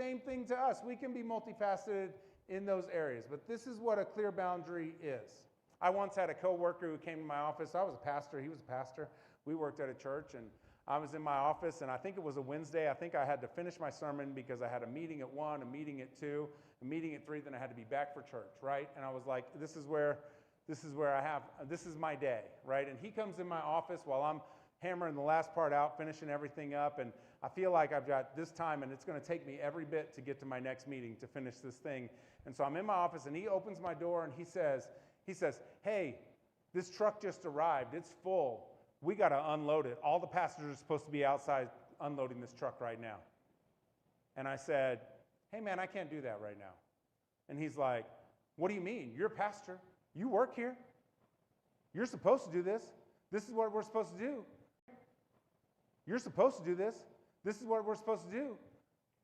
same thing to us. We can be multifaceted in those areas, but this is what a clear boundary is. I once had a coworker who came to my office. I was a pastor. He was a pastor. We worked at a church, and I was in my office, and I think it was a Wednesday. I think I had to finish my sermon because I had a meeting at 1, a meeting at 2, a meeting at 3, then I had to be back for church, right? And I was like, this is my day, right? And he comes in my office while I'm hammering the last part out, finishing everything up, and I feel like I've got this time, and it's going to take me every bit to get to my next meeting to finish this thing. And so I'm in my office, and he opens my door, and he says, hey, this truck just arrived. It's full. We got to unload it. All the passengers are supposed to be outside unloading this truck right now. And I said, hey, man, I can't do that right now. And he's like, what do you mean? You're a pastor. You work here. You're supposed to do this. This is what we're supposed to do. You're supposed to do this. This is what we're supposed to do.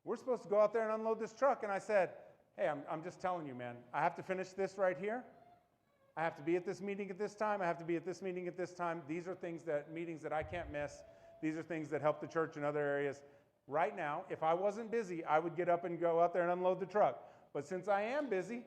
We're supposed to go out there and unload this truck. And I said, hey, I'm just telling you, man, I have to finish this right here. I have to be at this meeting at this time. I have to be at this meeting at this time. These are meetings that I can't miss. These are things that help the church in other areas. Right now, if I wasn't busy, I would get up and go out there and unload the truck. But since I am busy,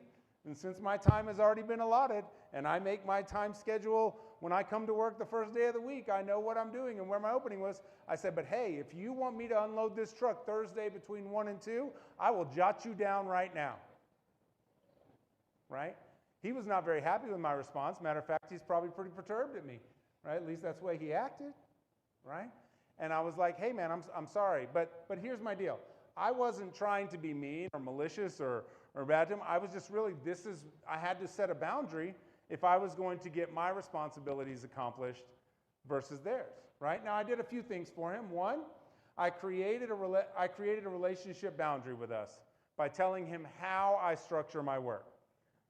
and since my time has already been allotted, and I make my time schedule when I come to work the first day of the week, I know what I'm doing and where my opening was. I said, but hey, if you want me to unload this truck Thursday between 1 and 2, I will jot you down right now. Right? He was not very happy with my response. Matter of fact, he's probably pretty perturbed at me. Right? At least that's the way he acted. Right? And I was like, hey, man, I'm sorry. But here's my deal. I wasn't trying to be mean or malicious or bad to him. I was just really, I had to set a boundary if I was going to get my responsibilities accomplished versus theirs, right? Now, I did a few things for him. One, I created a relationship boundary with us by telling him how I structure my work,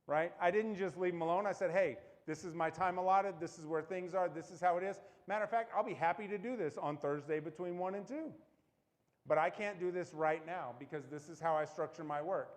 right? I didn't just leave him alone. I said, hey, this is my time allotted. This is where things are. This is how it is. Matter of fact, I'll be happy to do this on Thursday between 1 and 2. But I can't do this right now because this is how I structure my work.